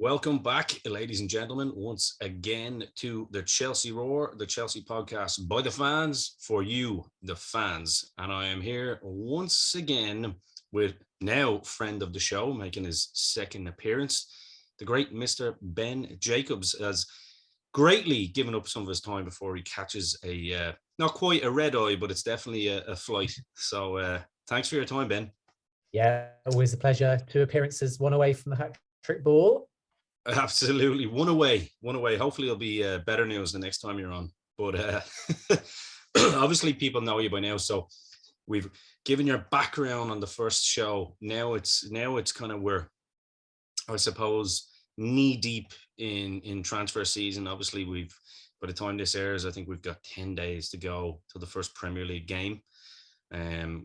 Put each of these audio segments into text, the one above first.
Welcome back, ladies and gentlemen, once again to the Chelsea Roar, the Chelsea podcast by the fans, for you, the fans. And I am here once again with now friend of the show, making his second appearance, the great Mr. Ben Jacobs, has greatly given up some of his time before he catches not quite a red eye, but it's definitely a flight. So thanks for your time, Ben. Yeah, always a pleasure. 2 appearances, 1 away from the hat-trick ball. Absolutely. One away. Hopefully it'll be better news the next time you're on. But obviously people know you by now. So we've given your background on the first show. Now it's kind of we're, I suppose, knee deep in transfer season. Obviously by the time this airs, I think we've got 10 days to go to the first Premier League game.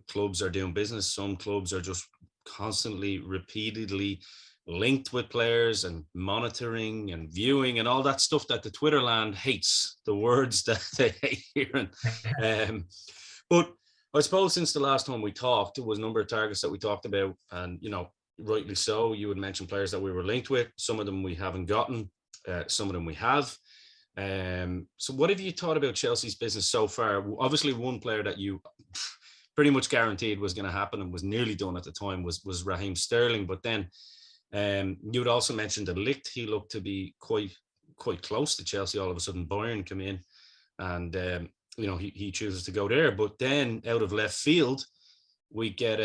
Clubs are doing business. Some clubs are just constantly, repeatedly linked with players and monitoring and viewing and all that stuff that the Twitter land hates, the words that they hate hearing. But I suppose since the last time we talked, there was a number of targets that we talked about, and rightly so. You had mentioned players that we were linked with. Some of them we haven't gotten, some of them we have. So what have you thought about Chelsea's business so far? Obviously one player that you pretty much guaranteed was going to happen and was nearly done at the time was Raheem Sterling, but then you had also mentioned De Ligt. He looked to be quite close to Chelsea. All of a sudden, Bayern come in, and he chooses to go there. But then, out of left field, we get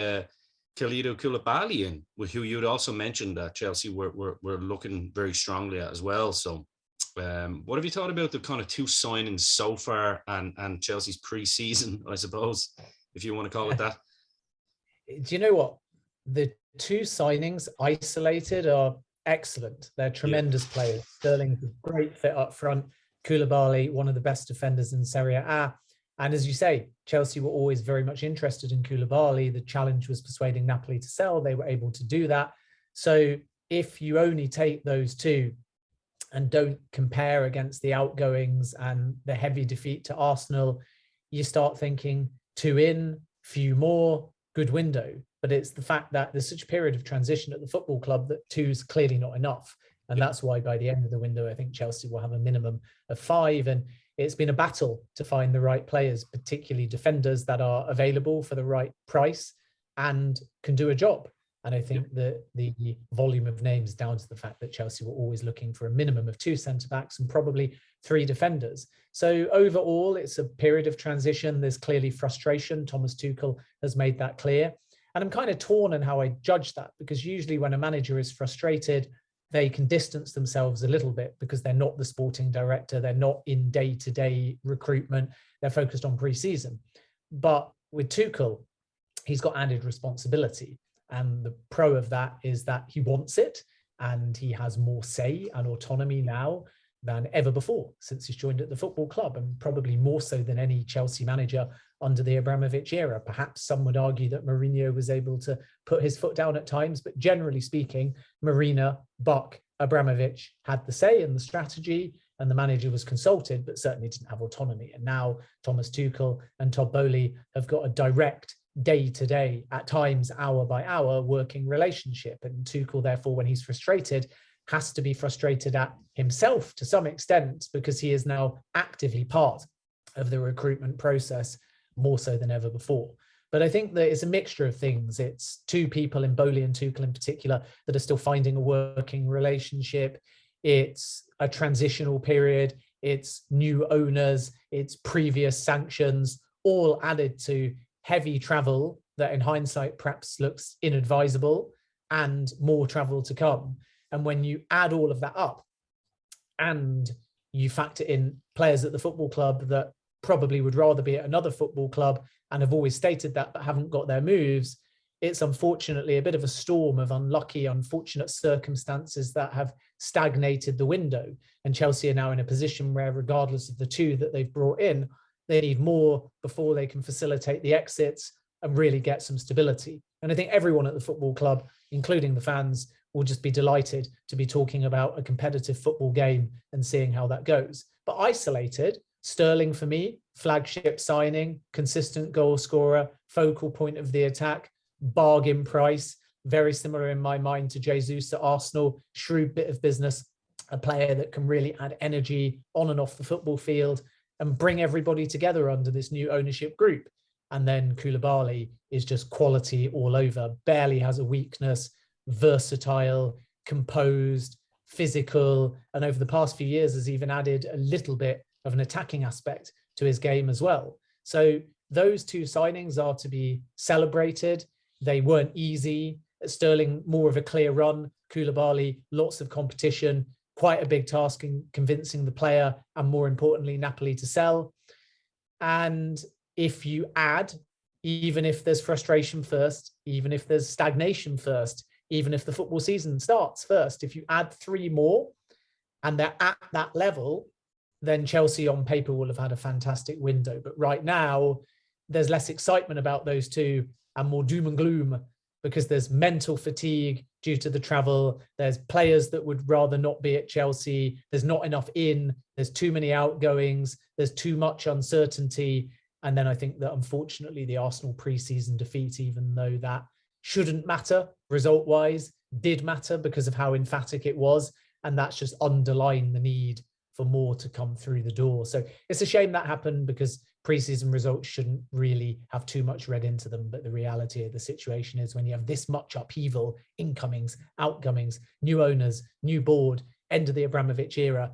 Kalidou Koulibaly in, who you'd also mentioned that Chelsea were looking very strongly at as well. So, what have you thought about the kind of 2 signings so far and Chelsea's pre-season, I suppose, if you want to call it that? Do you know what? The 2 signings isolated are excellent. They're tremendous players. Sterling's a great fit up front. Koulibaly, one of the best defenders in Serie A. And as you say, Chelsea were always very much interested in Koulibaly. The challenge was persuading Napoli to sell. They were able to do that. So if you only take those 2 and don't compare against the outgoings and the heavy defeat to Arsenal, you start thinking 2 in, few more, good window. But it's the fact that there's such a period of transition at the football club that 2 is clearly not enough. And that's why by the end of the window, I think Chelsea will have a minimum of 5. And it's been a battle to find the right players, particularly defenders that are available for the right price and can do a job. And I think that the volume of names down to the fact that Chelsea were always looking for a minimum of 2 centre-backs and probably 3 defenders. So overall, it's a period of transition. There's clearly frustration. Thomas Tuchel has made that clear. And I'm kind of torn on how I judge that, because usually when a manager is frustrated, they can distance themselves a little bit because they're not the sporting director. They're not in day-to-day recruitment. They're focused on pre-season. But with Tuchel, he's got added responsibility. And the pro of that is that he wants it and he has more say and autonomy now than ever before since he's joined at the football club, and probably more so than any Chelsea manager under the Abramovich era. Perhaps some would argue that Mourinho was able to put his foot down at times, but generally speaking, Mourinho, Buck, Abramovich had the say in the strategy, and the manager was consulted, but certainly didn't have autonomy. And now Thomas Tuchel and Todd Boehly have got a direct day-to-day, at times hour by hour, working relationship. And Tuchel, therefore, when he's frustrated, has to be frustrated at himself to some extent, because he is now actively part of the recruitment process more so than ever before. But I think that it's a mixture of things. It's 2 people in Boehly and Tuchel in particular that are still finding a working relationship. It's a transitional period. It's new owners. It's previous sanctions, all added to heavy travel that in hindsight perhaps looks inadvisable, and more travel to come. And when you add all of that up and you factor in players at the football club that probably would rather be at another football club and have always stated that but haven't got their moves, it's unfortunately a bit of a storm of unlucky, unfortunate circumstances that have stagnated the window. And Chelsea are now in a position where, regardless of the 2 that they've brought in, they need more before they can facilitate the exits and really get some stability. And I think everyone at the football club, including the fans, will just be delighted to be talking about a competitive football game and seeing how that goes. But isolated, Sterling for me, flagship signing, consistent goal scorer, focal point of the attack, bargain price. very similar in my mind to Jesus at Arsenal. Shrewd bit of business, a player that can really add energy on and off the football field and bring everybody together under this new ownership group. And then Koulibaly is just quality all over, barely has a weakness, versatile, composed, physical, and over the past few years has even added a little bit of an attacking aspect to his game as well. So those two signings are to be celebrated. They weren't easy. Sterling, more of a clear run. Koulibaly, lots of competition, quite a big task in convincing the player, and more importantly, Napoli to sell. And if you add, even if there's frustration first, even if there's stagnation first, even if the football season starts first, if you add 3 more and they're at that level, then Chelsea on paper will have had a fantastic window. But right now, there's less excitement about those two and more doom and gloom because there's mental fatigue due to the travel. There's players that would rather not be at Chelsea. There's not enough in. There's too many outgoings. There's too much uncertainty. And then I think that unfortunately the Arsenal pre-season defeat, even though that shouldn't matter result-wise, did matter because of how emphatic it was. And that's just underlined the need for more to come through the door. So it's a shame that happened because pre-season results shouldn't really have too much read into them. But the reality of the situation is when you have this much upheaval, incomings, outgoings, new owners, new board, end of the Abramovich era,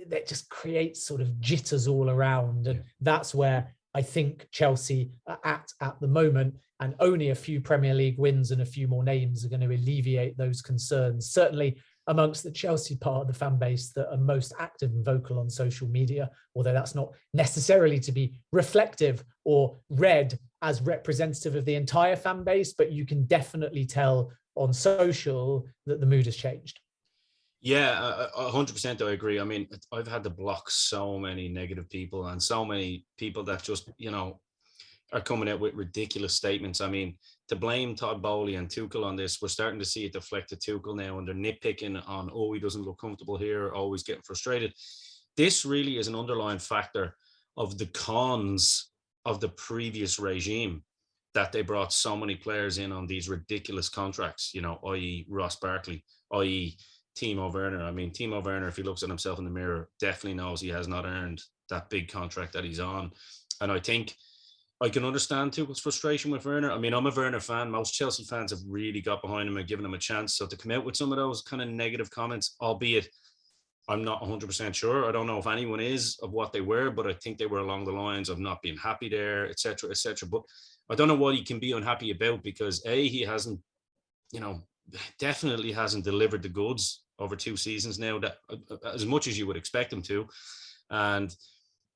that just creates sort of jitters all around. And that's where I think Chelsea are at the moment, and only a few Premier League wins and a few more names are going to alleviate those concerns. Certainly amongst the Chelsea part of the fan base that are most active and vocal on social media, although that's not necessarily to be reflective or read as representative of the entire fan base, but you can definitely tell on social that the mood has changed. Yeah, 100% I agree. I mean, I've had to block so many negative people and so many people that just, are coming out with ridiculous statements. I mean, to blame Todd Bowley and Tuchel on this, we're starting to see it deflect to Tuchel now, and they're nitpicking on, oh, he doesn't look comfortable here, always getting frustrated. This really is an underlying factor of the cons of the previous regime, that they brought so many players in on these ridiculous contracts, i.e. Ross Barkley, i.e. Timo Werner. I mean, Timo Werner, if he looks at himself in the mirror, definitely knows he has not earned that big contract that he's on. And I think I can understand Tuchel's frustration with Werner. I mean, I'm a Werner fan. Most Chelsea fans have really got behind him and given him a chance. So to come out with some of those kind of negative comments, albeit I'm not 100% sure. I don't know if anyone is of what they were, but I think they were along the lines of not being happy there, etc., etc. But I don't know what he can be unhappy about because he hasn't, definitely hasn't delivered the goods over 2 seasons now, that as much as you would expect him to. And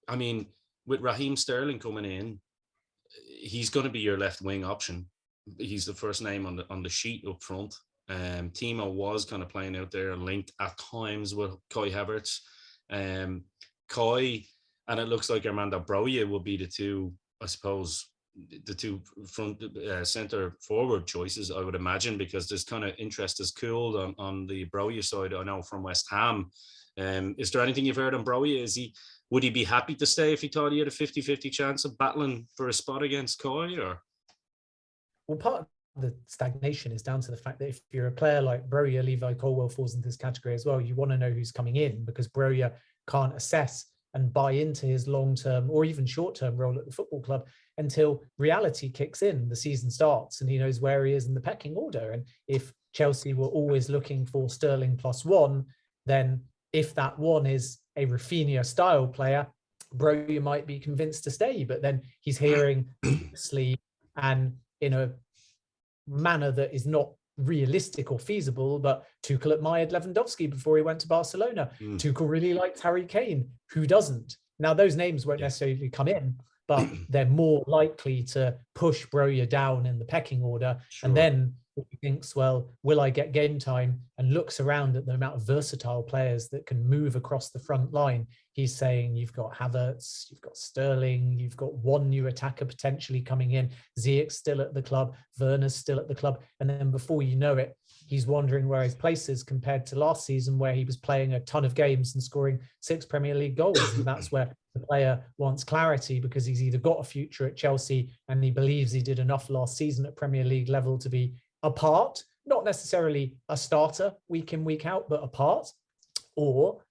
I mean, with Raheem Sterling coming in, he's going to be your left wing option. He's the first name on the sheet up front. Timo was kind of playing out there, linked at times with Kai Havertz. Kai, and it looks like Armando Broja will be the two, I suppose, the two front centre forward choices, I would imagine, because there's kind of interest has cooled on the Broja side, I know, from West Ham. Is there anything you've heard on Broja? Would he be happy to stay if he thought he had a 50-50 chance of battling for a spot against Kai? Or? Well, part of the stagnation is down to the fact that if you're a player like Broja, Levi Colwill falls into this category as well. You want to know who's coming in because Broja can't assess and buy into his long-term or even short-term role at the football club until reality kicks in, the season starts, and he knows where he is in the pecking order. And if Chelsea were always looking for Sterling +1, then if that one is a Rafinha style player, Broja might be convinced to stay, but then he's hearing sleep and in a manner that is not realistic or feasible, but Tuchel admired Lewandowski before he went to Barcelona. Tuchel really liked Harry Kane. Who doesn't? Now, those names won't necessarily come in, but they're more likely to push Broja down in the pecking order. Sure. And then he thinks, well, will I get game time? And looks around at the amount of versatile players that can move across the front line. He's saying you've got Havertz, you've got Sterling, you've got one new attacker potentially coming in. Ziyech's still at the club, Werner's still at the club. And then before you know it, he's wondering where his place is compared to last season where he was playing a ton of games and scoring 6 Premier League goals. And that's where the player wants clarity because he's either got a future at Chelsea and he believes he did enough last season at Premier League level to be a part, not necessarily a starter week in, week out, but a part, or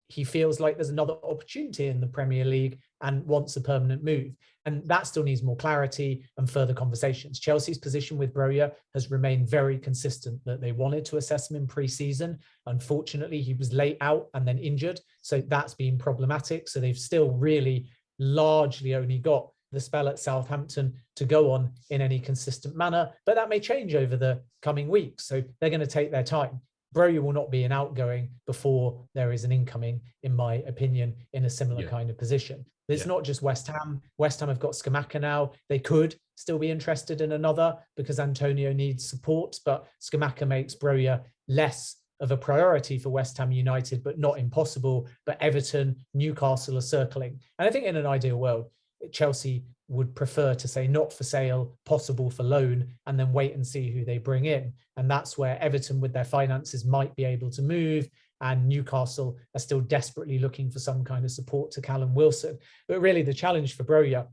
he feels like there's another opportunity in the Premier League and wants a permanent move. And that still needs more clarity and further conversations. Chelsea's position with Broja has remained very consistent, that they wanted to assess him in pre-season. Unfortunately, he was late out and then injured. So that's been problematic. So they've still really largely only got the spell at Southampton to go on in any consistent manner. But that may change over the coming weeks. So they're going to take their time. Broja will not be an outgoing before there is an incoming, in my opinion, in a similar kind of position. It's not just West Ham. West Ham have got Scamacca now. They could still be interested in another because Antonio needs support, but Scamacca makes Broja less of a priority for West Ham United, but not impossible. But Everton, Newcastle are circling. And I think in an ideal world, Chelsea would prefer to say not for sale, possible for loan, and then wait and see who they bring in. And that's where Everton with their finances might be able to move, and Newcastle are still desperately looking for some kind of support to Callum Wilson. But really the challenge for Broja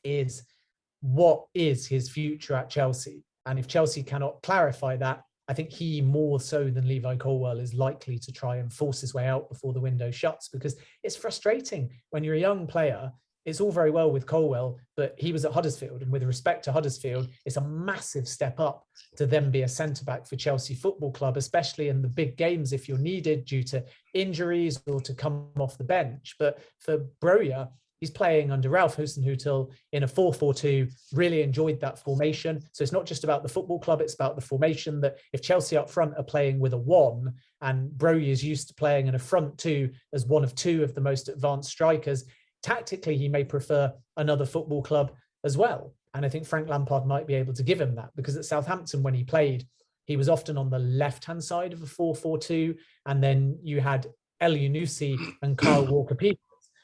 is, what is his future at Chelsea? And if Chelsea cannot clarify that, I think he, more so than Levi Colwill, is likely to try and force his way out before the window shuts, because it's frustrating when you're a young player. It's all very well with Colwill, but he was at Huddersfield, and with respect to Huddersfield, it's a massive step up to then be a centre-back for Chelsea Football Club, especially in the big games if you're needed due to injuries or to come off the bench. But for Broja, he's playing under Ralph Hasenhüttl in a 4-4-2, really enjoyed that formation. So it's not just about the football club, it's about the formation, that if Chelsea up front are playing with a 1 and Broja is used to playing in a front 2 as one of 2 of the most advanced strikers, tactically, he may prefer another football club as well. And I think Frank Lampard might be able to give him that, because at Southampton, when he played, he was often on the left-hand side of a 4-4-2. And then you had Elyounoussi and Kyle Walker-Peters.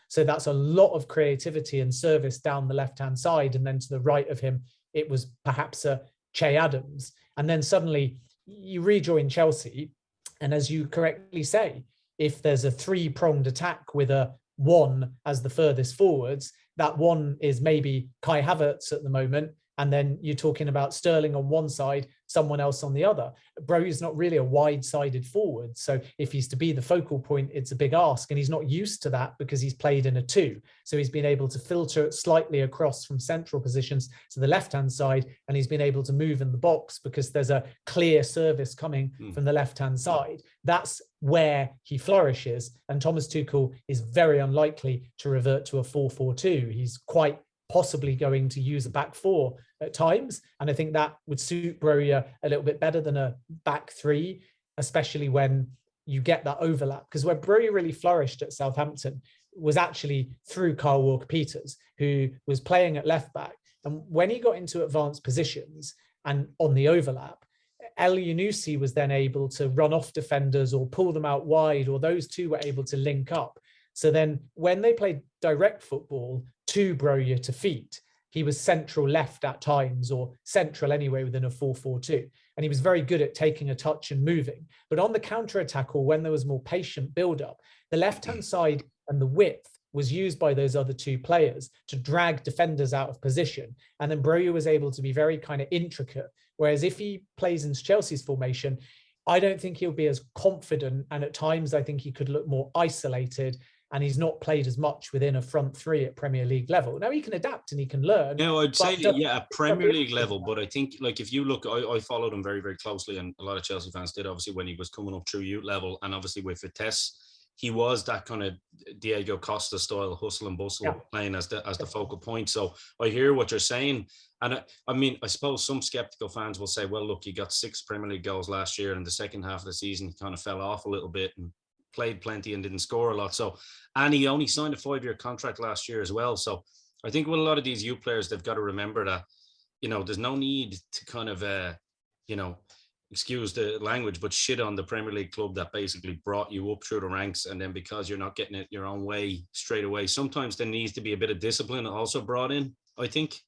So that's a lot of creativity and service down the left-hand side. And then to the right of him, it was perhaps a Che Adams. And then suddenly you rejoin Chelsea. And as you correctly say, if there's a 3-pronged attack with a 1 as the furthest forwards, that 1 is maybe Kai Havertz at the moment, and then you're talking about Sterling on one side, someone else on the other. Broja is not really a wide-sided forward, so if he's to be the focal point, it's a big ask, and he's not used to that because he's played in a 2. So he's been able to filter it slightly across from central positions to the left-hand side, and he's been able to move in the box because there's a clear service coming from the left-hand side. That's where he flourishes, and Thomas Tuchel is very unlikely to revert to a 4-4-2. He's quite possibly going to use a back 4 at times, and I think that would suit Broja a little bit better than a back 3, especially when you get that overlap. Because where Broja really flourished at Southampton was actually through Kyle Walker-Peters, who was playing at left back, and when he got into advanced positions and on the overlap, Elyounoussi was then able to run off defenders or pull them out wide, or those two were able to link up. So then when they played direct football to Broja to feet, he was central left at times, or central anyway within a 4-4-2. And he was very good at taking a touch and moving. But on the counter-attack, or when there was more patient build-up, the left-hand side and the width was used by those other 2 players to drag defenders out of position. And then Broja was able to be very kind of intricate. Whereas if he plays in Chelsea's formation, I don't think he'll be as confident. And at times, I think he could look more isolated, and he's not played as much within a front 3 at Premier League level. Now he can adapt and he can learn. No, I'd say at Premier League level, but I think, like, if you look, I followed him very, very closely, and a lot of Chelsea fans did, obviously, when he was coming up through youth level, and obviously with Vitesse, he was that kind of Diego Costa style hustle and bustle, playing as the focal point. So I hear what you're saying. And I mean, I suppose some skeptical fans will say, well, look, he got 6 Premier League goals last year, and the second half of the season, he kind of fell off a little bit and played plenty and didn't score a lot. So, and he only signed a 5-year contract last year as well. So I think with a lot of these youth players, they've got to remember that, you know, there's no need to kind of, you know, excuse the language, but shit on the Premier League club that basically brought you up through the ranks. And then because you're not getting it your own way straight away, sometimes there needs to be a bit of discipline also brought in, I think.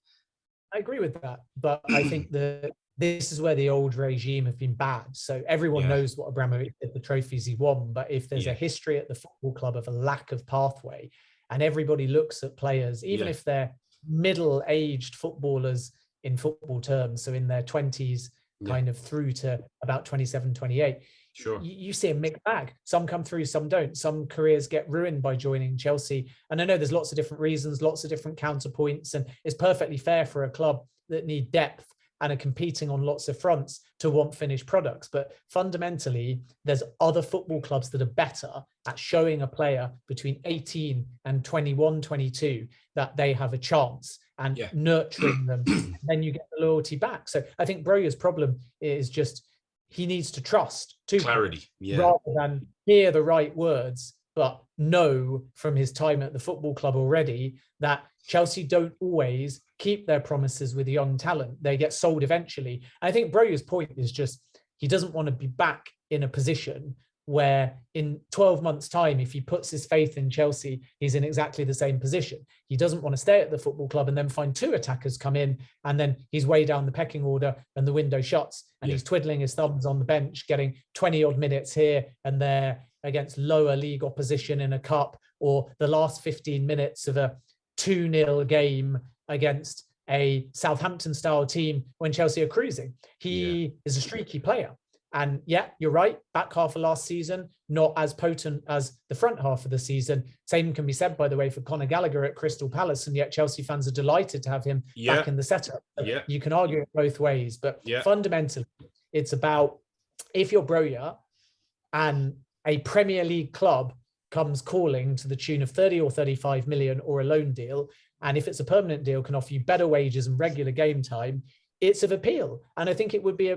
I agree with that. But I think this is where the old regime have been bad. So everyone knows what Abramovich did, the trophies he won. But if there's a history at the football club of a lack of pathway, and everybody looks at players, even if they're middle-aged footballers in football terms, so in their 20s kind of through to about 27, 28. Sure. You see a mixed bag. Some come through, some don't. Some careers get ruined by joining Chelsea. And I know there's lots of different reasons, lots of different counterpoints, and it's perfectly fair for a club that need depth and are competing on lots of fronts to want finished products. But fundamentally, there's other football clubs that are better at showing a player between 18 and 21, 22 that they have a chance and nurturing them. And then you get the loyalty back. So I think Broja's problem is just he needs to trust clarity, rather than hear the right words, but know from his time at the football club already that Chelsea don't always keep their promises with young talent. They get sold eventually. I think Broja's point is just he doesn't want to be back in a position where in 12 months' time, if he puts his faith in Chelsea, he's in exactly the same position. He doesn't want to stay at the football club and then find two attackers come in and then he's way down the pecking order and the window shuts and he's twiddling his thumbs on the bench, getting 20 odd minutes here and there against lower league opposition in a cup, or the last 15 minutes of a 2-0 game against a Southampton-style team when Chelsea are cruising. He is a streaky player. And you're right, back half of last season, not as potent as the front half of the season. Same can be said, by the way, for Conor Gallagher at Crystal Palace, and yet Chelsea fans are delighted to have him back in the setup. You can argue it both ways, but fundamentally, it's about if you're Broja and a Premier League club comes calling to the tune of 30 or 35 million or a loan deal, and if it's a permanent deal, can offer you better wages and regular game time, it's of appeal. And I think it would be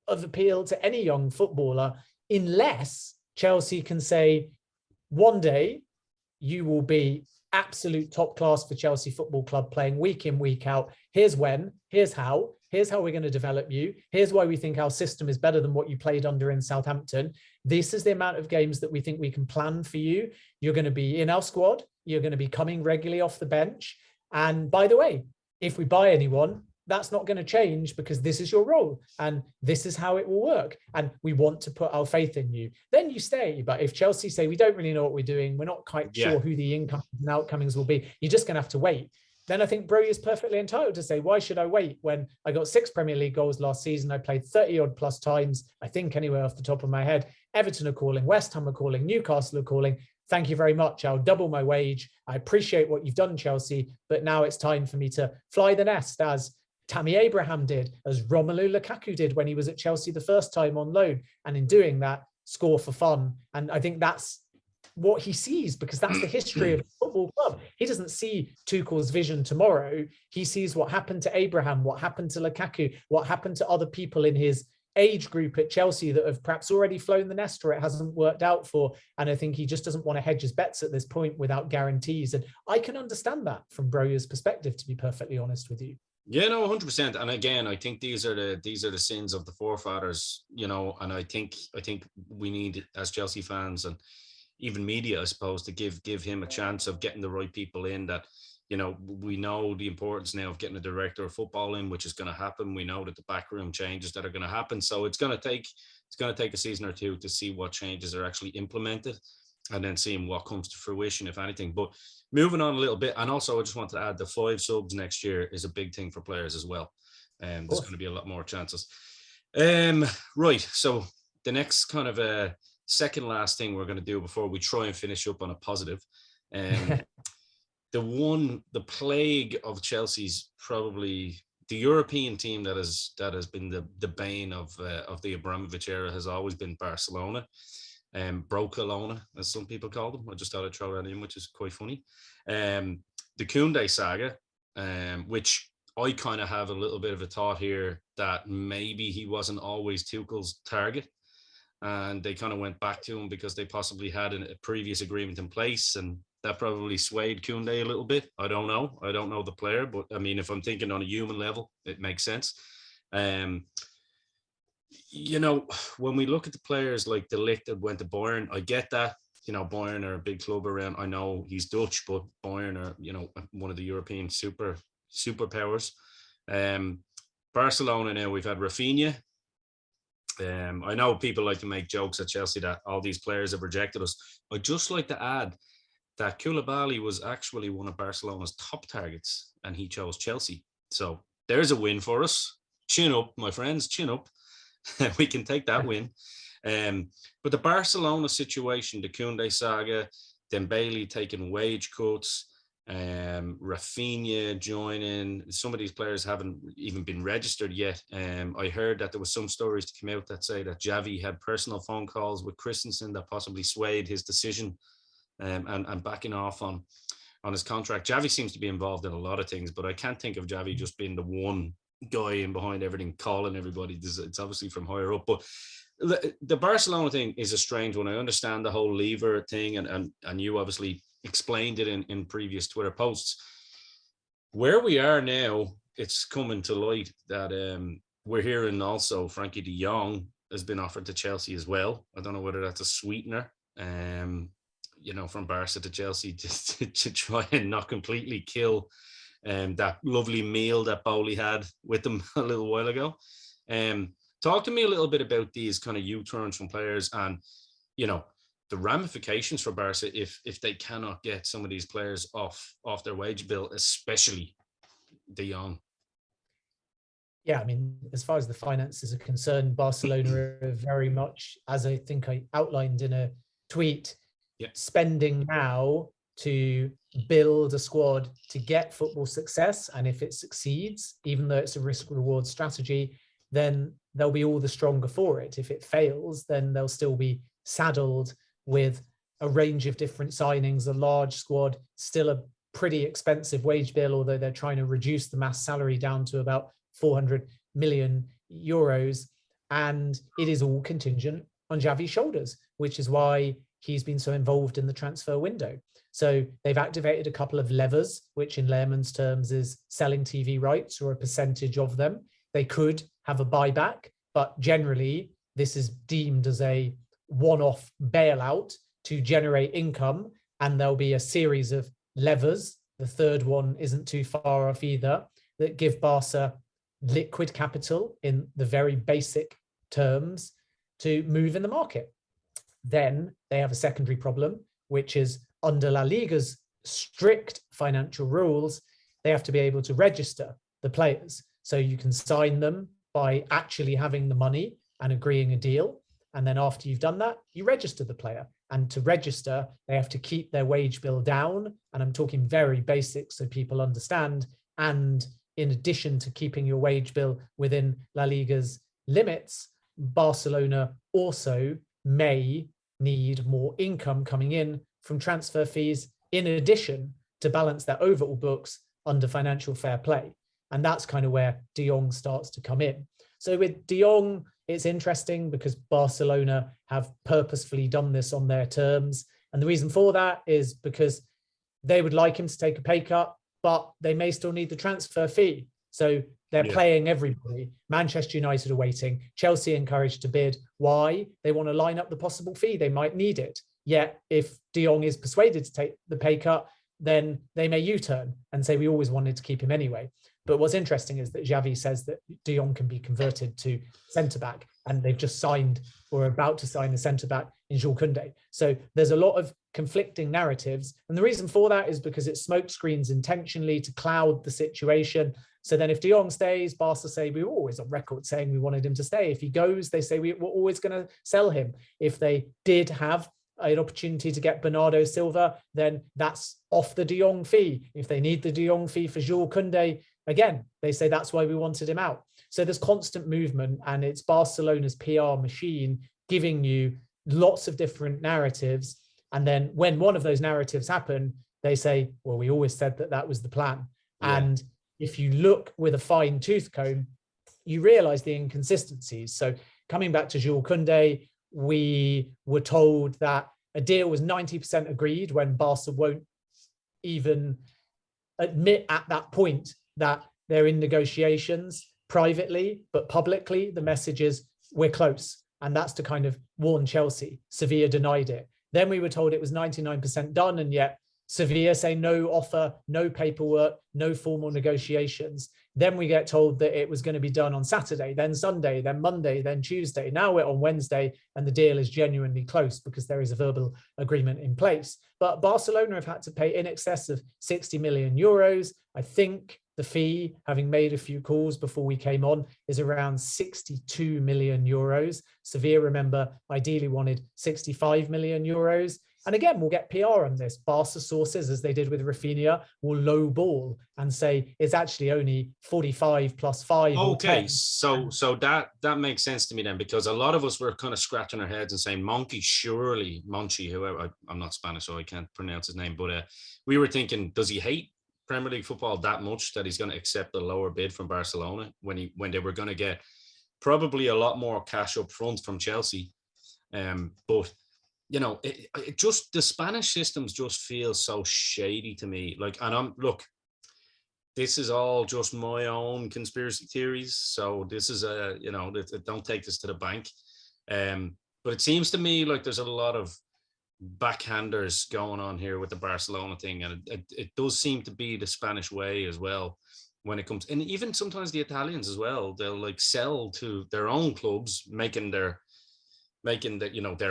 of appeal to any young footballer, unless Chelsea can say, one day you will be absolute top class for Chelsea Football Club, playing week in, week out. Here's when, here's how we're going to develop you. Here's why we think our system is better than what you played under in Southampton. This is the amount of games that we think we can plan for you. You're going to be in our squad. You're going to be coming regularly off the bench. And by the way, if we buy anyone, that's not going to change because this is your role and this is how it will work. And we want to put our faith in you. Then you stay. But if Chelsea say, we don't really know what we're doing, we're not quite sure who the incomings and outcomings will be, you're just going to have to wait. Then I think Broja is perfectly entitled to say, why should I wait when I got 6 Premier League goals last season? I played 30 odd plus times, I think anyway off the top of my head. Everton are calling, West Ham are calling, Newcastle are calling. Thank you very much. I'll double my wage. I appreciate what you've done, Chelsea, but now it's time for me to fly the nest, as Tammy Abraham did, as Romelu Lukaku did when he was at Chelsea the first time on loan. And in doing that, score for fun. And I think that's what he sees, because that's the history of the football club. He doesn't see Tuchel's vision tomorrow. He sees what happened to Abraham, what happened to Lukaku, what happened to other people in his age group at Chelsea that have perhaps already flown the nest or it hasn't worked out for. And I think he just doesn't want to hedge his bets at this point without guarantees. And I can understand that from Broja's perspective, to be perfectly honest with you. Yeah, no, 100%. And again, I think these are the sins of the forefathers, you know, and I think we need, as Chelsea fans and even media, I suppose, to give him a chance of getting the right people in. That, you know, we know the importance now of getting a director of football in, which is going to happen. We know that the backroom changes that are going to happen. So it's going to take a season or two to see what changes are actually implemented, and then seeing what comes to fruition, if anything. But moving on a little bit, and also I just want to add the 5 subs next year is a big thing for players as well. There's going to be a lot more chances. Right, so the next kind of second last thing we're going to do before we try and finish up on a positive. The plague of Chelsea's probably the European team that has been the bane of the Abramovich era has always been Barcelona. Brokalona, as some people call them. I just thought I'd throw that in, which is quite funny. The Koundé saga, which I kind of have a little bit of a thought here that maybe he wasn't always Tuchel's target, and they kind of went back to him because they possibly had a previous agreement in place, and that probably swayed Koundé a little bit. I don't know the player, but I mean, if I'm thinking on a human level, it makes sense. You know, when we look at the players like De Ligt that went to Bayern, I get that, you know, Bayern are a big club around. I know he's Dutch, but Bayern are, you know, one of the European superpowers. Barcelona now, we've had Rafinha. I know people like to make jokes at Chelsea that all these players have rejected us. I'd just like to add that Koulibaly was actually one of Barcelona's top targets and he chose Chelsea. So there's a win for us. chin up, my friends, chin up. We can take that win. But the Barcelona situation, the Koundé saga, Dembele taking wage cuts, Rafinha joining. Some of these players haven't even been registered yet. I heard that there was some stories to come out that say that Xavi had personal phone calls with Christensen that possibly swayed his decision and backing off on his contract. Xavi seems to be involved in a lot of things, but I can't think of Xavi just being the one guy in behind everything, calling everybody. It's obviously from higher up, but the Barcelona thing is a strange one. I understand the whole lever thing, and you obviously explained it in previous Twitter posts. Where we are now, it's coming to light that we're hearing also Frankie de Jong has been offered to Chelsea as well. I don't know whether that's a sweetener, from Barca to Chelsea just to try and not completely kill that lovely meal that Bowley had with them a little while ago. Talk to me a little bit about these kind of U-turns from players and, the ramifications for Barca if they cannot get some of these players off their wage bill, especially De Jong. Yeah, I mean, as far as the finances are concerned, Barcelona are very much, as I think I outlined in a tweet, spending now to build a squad to get football success. And if it succeeds, even though it's a risk-reward strategy, then they'll be all the stronger for it. If it fails, then they'll still be saddled with a range of different signings, a large squad, still a pretty expensive wage bill, although they're trying to reduce the mass salary down to about 400 million euros. And it is all contingent on Xavi's shoulders, which is why he's been so involved in the transfer window. So they've activated a couple of levers, which in layman's terms is selling TV rights or a percentage of them. They could have a buyback, but generally this is deemed as a one-off bailout to generate income, and there'll be a series of levers. The third one isn't too far off either, that give Barca liquid capital in the very basic terms to move in the market. Then they have a secondary problem, which is under La Liga's strict financial rules, they have to be able to register the players. So you can sign them by actually having the money and agreeing a deal. And then after you've done that, you register the player. And to register, they have to keep their wage bill down. And I'm talking very basic so people understand. And in addition to keeping your wage bill within La Liga's limits, Barcelona also may need more income coming in from transfer fees, in addition to balance their overall books under financial fair play. And that's kind of where De Jong starts to come in. So with De Jong, it's interesting because Barcelona have purposefully done this on their terms. And the reason for that is because they would like him to take a pay cut, but they may still need the transfer fee. So they're playing everybody. Manchester United are waiting. Chelsea encouraged to bid. Why? They want to line up the possible fee. They might need it. Yet if De Jong is persuaded to take the pay cut, then they may U-turn and say, we always wanted to keep him anyway. But what's interesting is that Xavi says that De Jong can be converted to centre-back, and they've just signed or are about to sign a centre-back in Jules Koundé. So there's a lot of conflicting narratives. And the reason for that is because it smoke screens intentionally to cloud the situation. So then if De Jong stays, Barca say, we were always on record saying we wanted him to stay. If he goes, they say we were always going to sell him. If they did have an opportunity to get Bernardo Silva, then that's off the De Jong fee. If they need the De Jong fee for Jules Koundé, again, they say that's why we wanted him out. So there's constant movement, and it's Barcelona's PR machine giving you lots of different narratives. And then when one of those narratives happen, they say, well, we always said that that was the plan. Yeah. And if you look with a fine tooth comb, you realize the inconsistencies. So coming back to Jules Koundé, we were told that a deal was 90% agreed when Barca won't even admit at that point that they're in negotiations privately, but publicly the message is we're close. And that's to kind of warn Chelsea. Sevilla denied it. Then we were told it was 99% done, and yet Sevilla say no offer, no paperwork, no formal negotiations. Then we get told that it was going to be done on Saturday, then Sunday, then Monday, then Tuesday. Now we're on Wednesday and the deal is genuinely close because there is a verbal agreement in place. But Barcelona have had to pay in excess of 60 million euros. I think the fee, having made a few calls before we came on, is around 62 million euros. Sevilla, remember, ideally wanted 65 million euros. And again, we'll get PR on this. Barca sources, as they did with Rafinha, will lowball and say it's actually only 45 plus 5 or 10. So that makes sense to me then, because a lot of us were kind of scratching our heads and saying Monchi, whoever, I'm not Spanish, so I can't pronounce his name, but we were thinking, does he hate Premier League football that much that he's going to accept the lower bid from Barcelona when they were going to get probably a lot more cash up front from Chelsea? But you know, it just, the Spanish systems just feel so shady to me. Like, and this is all just my own conspiracy theories. So this is don't take this to the bank. But it seems to me like there's a lot of backhanders going on here with the Barcelona thing. And it does seem to be the Spanish way as well when it comes, and even sometimes the Italians as well, they'll like sell to their own clubs, making their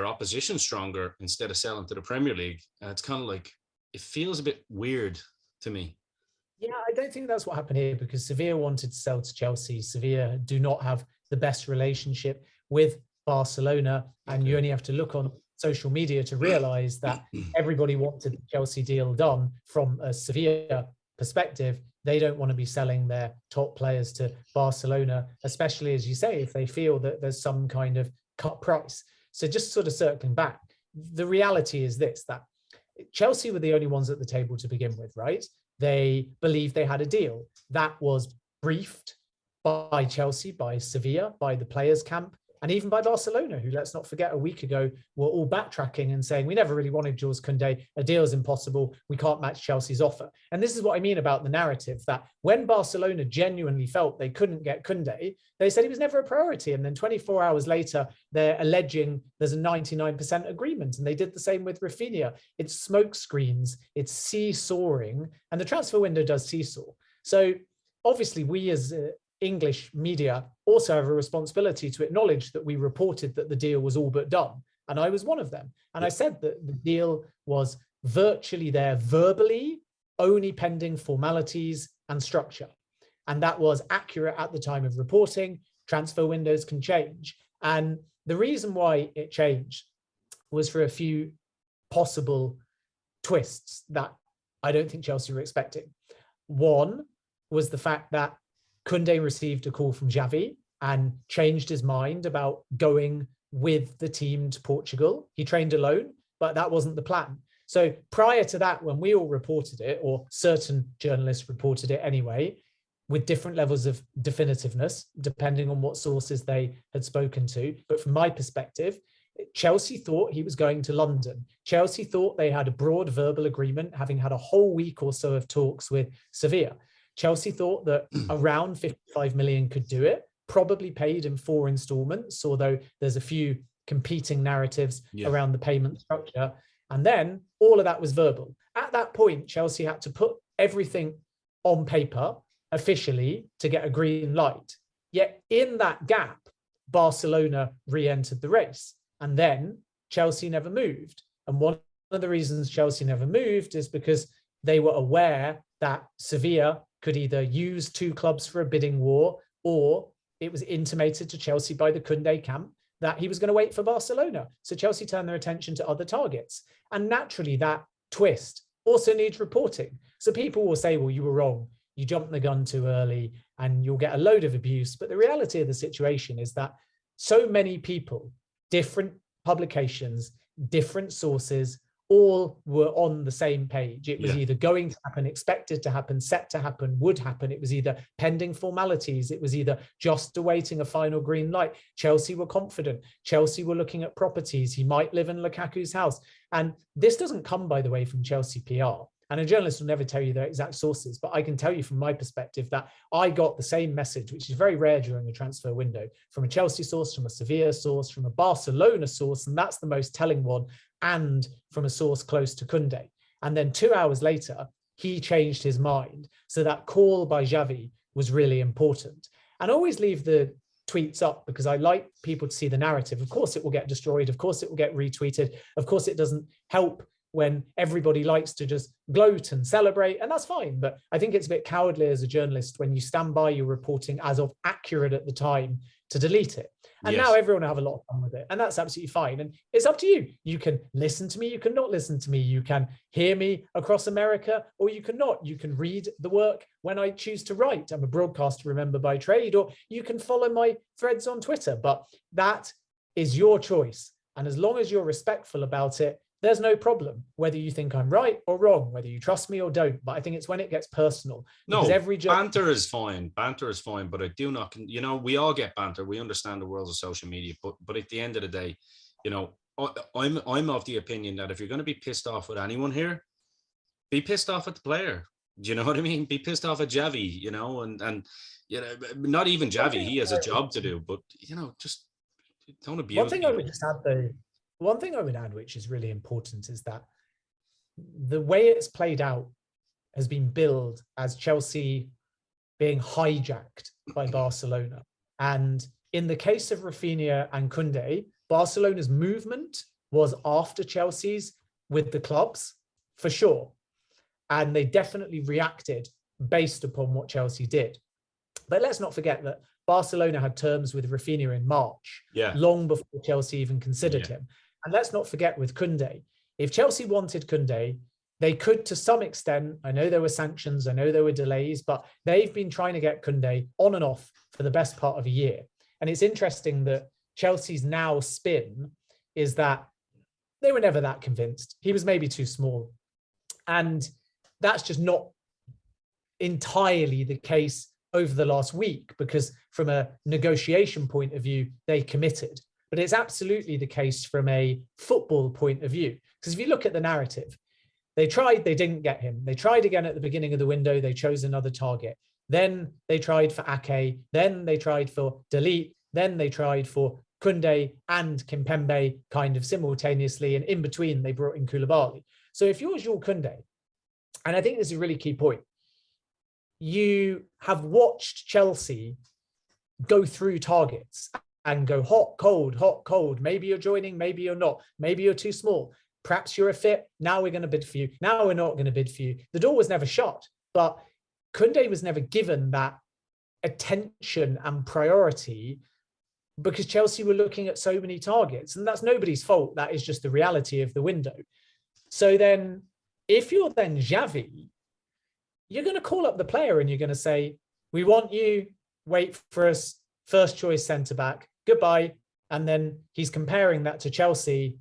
opposition stronger instead of selling to the Premier League. And it's kind of like, it feels a bit weird to me. Yeah, I don't think that's what happened here, because Sevilla wanted to sell to Chelsea. Sevilla do not have the best relationship with Barcelona. And you only have to look on social media to realize that everybody wanted the Chelsea deal done from a Sevilla perspective. They don't want to be selling their top players to Barcelona, especially, as you say, if they feel that there's some kind of cut price. So just sort of circling back, the reality is this, that Chelsea were the only ones at the table to begin with, right? They believed they had a deal that was briefed by Chelsea, by Sevilla, by the players' camp, and even by Barcelona, who, let's not forget, a week ago were all backtracking and saying, we never really wanted Jules Koundé. A deal is impossible. We can't match Chelsea's offer. And this is what I mean about the narrative, that when Barcelona genuinely felt they couldn't get Koundé, they said he was never a priority. And then 24 hours later, they're alleging there's a 99% agreement. And they did the same with Rafinha. It's smoke screens, it's seesawing, and the transfer window does seesaw. So obviously we as English media also have a responsibility to acknowledge that we reported that the deal was all but done. And I was one of them. And I said that the deal was virtually there verbally, only pending formalities and structure. And that was accurate at the time of reporting. Transfer windows can change. And the reason why it changed was for a few possible twists that I don't think Chelsea were expecting. One was the fact that Koundé received a call from Xavi and changed his mind about going with the team to Portugal. He trained alone, but that wasn't the plan. So prior to that, when we all reported it, or certain journalists reported it anyway, with different levels of definitiveness, depending on what sources they had spoken to. But from my perspective, Chelsea thought he was going to London. Chelsea thought they had a broad verbal agreement, having had a whole week or so of talks with Sevilla. Chelsea thought that around 55 million could do it, probably paid in 4 installments, although there's a few competing narratives around the payment structure. And then all of that was verbal. At that point, Chelsea had to put everything on paper officially to get a green light. Yet in that gap, Barcelona re-entered the race. And then Chelsea never moved. And one of the reasons Chelsea never moved is because they were aware that Sevilla could either use 2 clubs for a bidding war, or it was intimated to Chelsea by the Koundé camp that he was going to wait for Barcelona. So Chelsea turned their attention to other targets. And naturally, that twist also needs reporting. So people will say, well, you were wrong. You jumped the gun too early and you'll get a load of abuse. But the reality of the situation is that so many people, different publications, different sources, all were on the same page. It was either going to happen, expected to happen, set to happen, would happen. It was either pending formalities. It was either just awaiting a final green light. Chelsea were confident. Chelsea were looking at properties. He might live in Lukaku's house. And this doesn't come, by the way, from Chelsea PR. And a journalist will never tell you their exact sources, but I can tell you from my perspective that I got the same message, which is very rare during the transfer window, from a Chelsea source, from a Sevilla source, from a Barcelona source, and that's the most telling one, and from a source close to Koundé. And then 2 hours later, he changed his mind. So that call by Xavi was really important. And always leave the tweets up because I like people to see the narrative. Of course, it will get destroyed. Of course, it will get retweeted. Of course, it doesn't help when everybody likes to just gloat and celebrate, and that's fine. But I think it's a bit cowardly as a journalist when you stand by your reporting as of accurate at the time to delete it. And Yes. now everyone will have a lot of fun with it. And that's absolutely fine. And it's up to you. You can listen to me, you can not listen to me, you can hear me across America, or you can not. You can read the work when I choose to write. I'm a broadcaster, remember, by trade, or you can follow my threads on Twitter. But that is your choice. And as long as you're respectful about it, there's no problem, whether you think I'm right or wrong, whether you trust me or don't. But I think it's when it gets personal. No, banter is fine. Banter is fine, but I do not, you know, we all get banter. We understand the world of social media, but at the end of the day, you know, I'm of the opinion that if you're going to be pissed off with anyone here, be pissed off at the player. Do you know what I mean? Be pissed off at Javi, you know, and you know, not even Javi. He has a job to do, but you know, just don't abuse. One thing I would just add, though, one thing I would add, which is really important, is that the way it's played out has been billed as Chelsea being hijacked by Barcelona. And in the case of Rafinha and Koundé, Barcelona's movement was after Chelsea's with the clubs, for sure. And they definitely reacted based upon what Chelsea did. But let's not forget that Barcelona had terms with Rafinha in March, long before Chelsea even considered him. And let's not forget with Koundé, if Chelsea wanted Koundé, they could, to some extent. I know there were sanctions, I know there were delays, but they've been trying to get Koundé on and off for the best part of a year. And it's interesting that Chelsea's now spin is that they were never that convinced. He was maybe too small. And that's just not entirely the case over the last week, because from a negotiation point of view, they committed. But it's absolutely the case from a football point of view. Because if you look at the narrative, they tried, they didn't get him. They tried again at the beginning of the window, they chose another target. Then they tried for Ake, then they tried for De Ligt, then they tried for Koundé and Kimpembe kind of simultaneously, and in between they brought in Koulibaly. So if you're Jules Koundé, and I think this is a really key point, you have watched Chelsea go through targets and go hot, cold. Maybe you're joining, maybe you're not. Maybe you're too small. Perhaps you're a fit. Now we're going to bid for you. Now we're not going to bid for you. The door was never shut, but Koundé was never given that attention and priority because Chelsea were looking at so many targets. And that's nobody's fault. That is just the reality of the window. So then if you're then Xavi, you're going to call up the player and you're going to say, we want you, wait for us, first choice centre-back, goodbye. And then he's comparing that to Chelsea.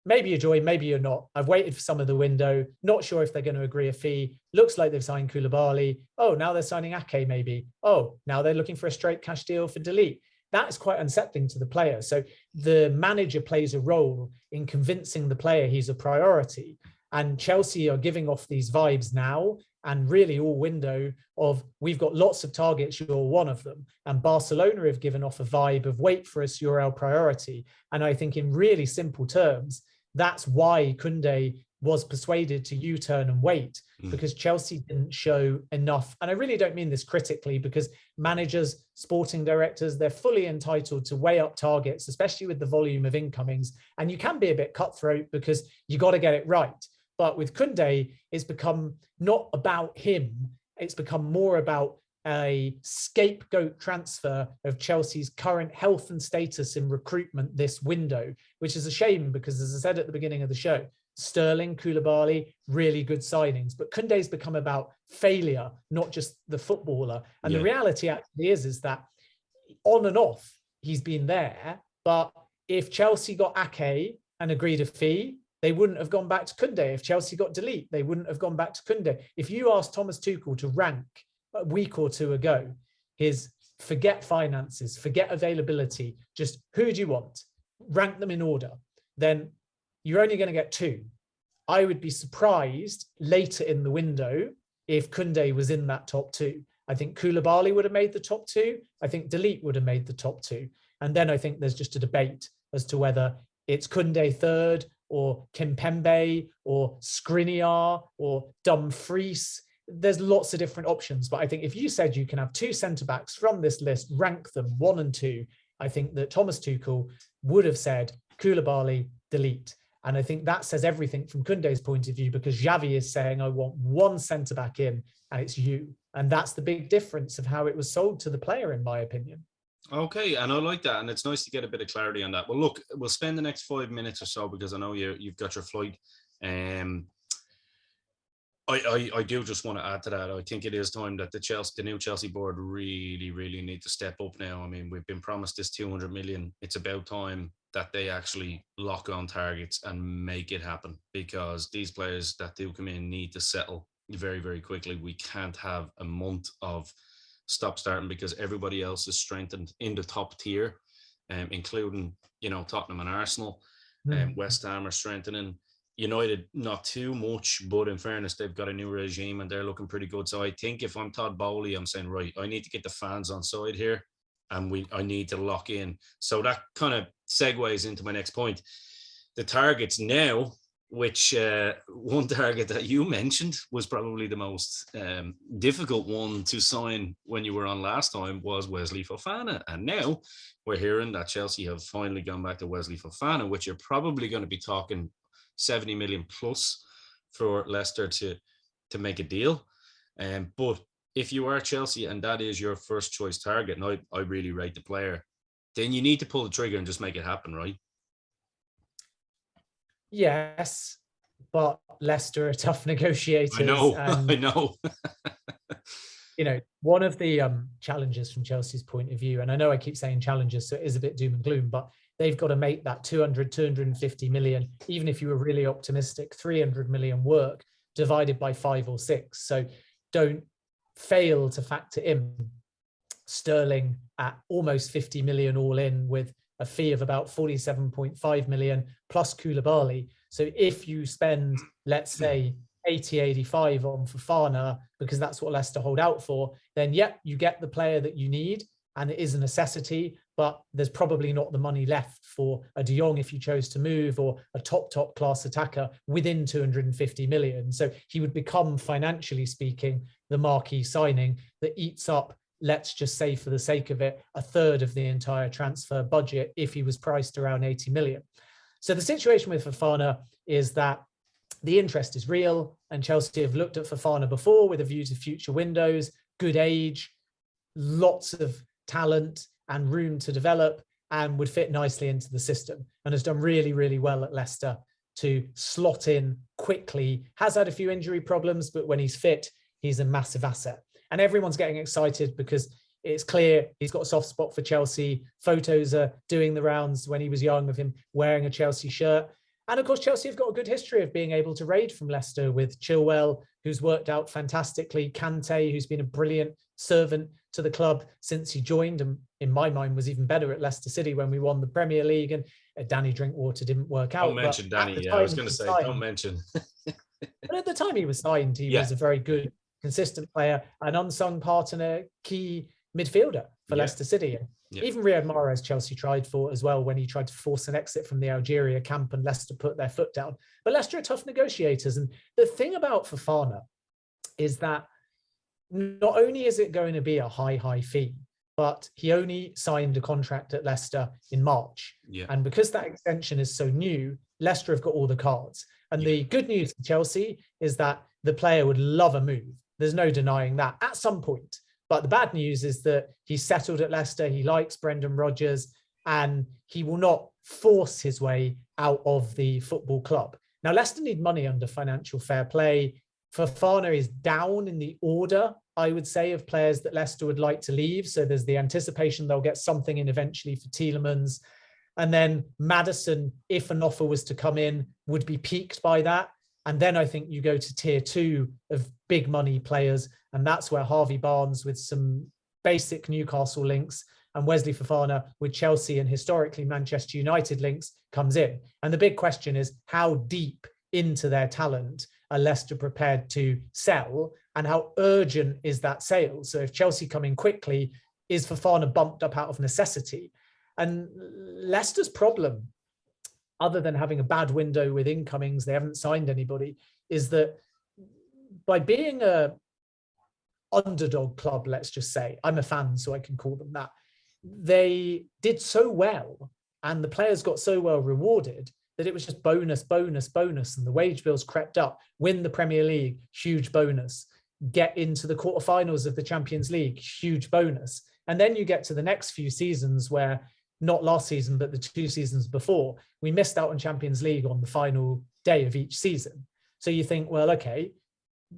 Maybe you're joined, maybe you're not. I've waited for some of the window. Not sure if they're going to agree a fee. Looks like they've signed Koulibaly. Oh, now they're signing Ake maybe. Oh, now they're looking for a straight cash deal for De Ligt. That is quite unsettling to the player. So the manager plays a role in convincing the player he's a priority. And Chelsea are giving off these vibes now and really all window of, we've got lots of targets, you're one of them. And Barcelona have given off a vibe of, wait for us, you're our priority. And I think in really simple terms, that's why Koundé was persuaded to U-turn and wait, because Chelsea didn't show enough. And I really don't mean this critically, because managers, sporting directors, they're fully entitled to weigh up targets, especially with the volume of incomings. And you can be a bit cutthroat because you got to get it right. But with Koundé, it's become not about him. It's become more about a scapegoat transfer of Chelsea's current health and status in recruitment this window, which is a shame because, as I said at the beginning of the show, Sterling, Koulibaly, really good signings. But Koundé's become about failure, not just the footballer. And the reality actually is that on and off, he's been there. But if Chelsea got Ake and agreed a fee, they wouldn't have gone back to Koundé. If Chelsea got De Ligt, they wouldn't have gone back to Koundé. If you asked Thomas Tuchel to rank a week or two ago, his forget finances, forget availability, just who do you want? Rank them in order. Then you're only going to get two. I would be surprised later in the window if Koundé was in that top two. I think Koulibaly would have made the top two. I think De Ligt would have made the top two. And then I think there's just a debate as to whether it's Koundé third, or Kimpembe, or Skriniar, or Dumfries. There's lots of different options. But I think if you said you can have two centre-backs from this list, rank them 1 and 2, I think that Thomas Tuchel would have said Koulibaly, De Ligt. And I think that says everything from Koundé's point of view, because Xavi is saying, I want one centre-back in, and it's you. And that's the big difference of how it was sold to the player, in my opinion. Okay, and I like that, and it's nice to get a bit of clarity on that. Well, look, we'll spend the next 5 minutes or so, because I know you've got your flight. I do just want to add to that. I think it is time that the new Chelsea board really need to step up now. I mean, we've been promised this 200 million. It's about time that they actually lock on targets and make it happen, because these players that do come in need to settle very quickly. We can't have a month of stop starting, because everybody else is strengthened in the top tier, including, Tottenham and Arsenal. West Ham are strengthening. United, not too much, but in fairness, they've got a new regime and they're looking pretty good. So I think if I'm Todd Bowley, I'm saying, right, I need to get the fans on side here, and I need to lock in. So that kind of segues into my next point. The targets now, which one target that you mentioned was probably the most difficult one to sign when you were on last time, was Wesley Fofana. And now we're hearing that Chelsea have finally gone back to Wesley Fofana, which you're probably going to be talking 70 million plus for Leicester to make a deal. But if you are Chelsea and that is your first choice target, and I really rate the player, then you need to pull the trigger and just make it happen, right? Yes, but Leicester are tough negotiators. I know. And, I know. One of the challenges from Chelsea's point of view, and I know I keep saying challenges, so it is a bit doom and gloom, but they've got to make that 250 million, even if you were really optimistic, 300 million work divided by 5 or 6. So don't fail to factor in Sterling at almost 50 million all in, with a fee of about 47.5 million plus Koulibaly. So if you spend, let's say, 85 on Fofana, because that's what Leicester hold out for, then you get the player that you need, and it is a necessity, but there's probably not the money left for a De Jong if you chose to move, or a top class attacker within 250 million. So he would become, financially speaking, the marquee signing that eats up, let's just say for the sake of it, a third of the entire transfer budget if he was priced around 80 million. So the situation with Fofana is that the interest is real, and Chelsea have looked at Fofana before with a view to future windows, good age, lots of talent and room to develop, and would fit nicely into the system, and has done really well at Leicester to slot in quickly. Has had a few injury problems, but when he's fit, he's a massive asset. And everyone's getting excited because it's clear he's got a soft spot for Chelsea. Photos are doing the rounds when he was young of him wearing a Chelsea shirt. And of course, Chelsea have got a good history of being able to raid from Leicester, with Chilwell, who's worked out fantastically, Kante, who's been a brilliant servant to the club since he joined, and in my mind was even better at Leicester City when we won the Premier League, and Danny Drinkwater didn't work out. Don't mention Danny, I was going to say, don't mention. But at the time he was signed, he was a very good, consistent player, an unsung part and a key midfielder for Leicester City. Even Riyad Mahrez, Chelsea tried for as well when he tried to force an exit from the Algeria camp, and Leicester put their foot down. But Leicester are tough negotiators. And the thing about Fofana is that not only is it going to be a high fee, but he only signed a contract at Leicester in March. And because that extension is so new, Leicester have got all the cards. And the good news for Chelsea is that the player would love a move. There's no denying that at some point. But the bad news is that he's settled at Leicester. He likes Brendan Rodgers, and he will not force his way out of the football club. Now, Leicester need money under financial fair play. Fofana is down in the order, I would say, of players that Leicester would like to leave. So there's the anticipation they'll get something in eventually for Tielemans. And then Maddison, if an offer was to come in, would be piqued by that. And then I think you go to tier 2 of big money players. And that's where Harvey Barnes with some basic Newcastle links and Wesley Fofana with Chelsea and historically Manchester United links comes in. And the big question is, how deep into their talent are Leicester prepared to sell, and how urgent is that sale? So if Chelsea come in quickly, is Fofana bumped up out of necessity? And Leicester's problem, other than having a bad window with incomings, they haven't signed anybody, is that by being a underdog club, let's just say, I'm a fan, so I can call them that, they did so well and the players got so well rewarded that it was just bonus, bonus, bonus, and the wage bills crept up. Win the Premier League, huge bonus. Get into the quarterfinals of the Champions League, huge bonus. And then you get to the next few seasons where, not last season, but the 2 seasons before, we missed out on Champions League on the final day of each season. So you think, well, okay,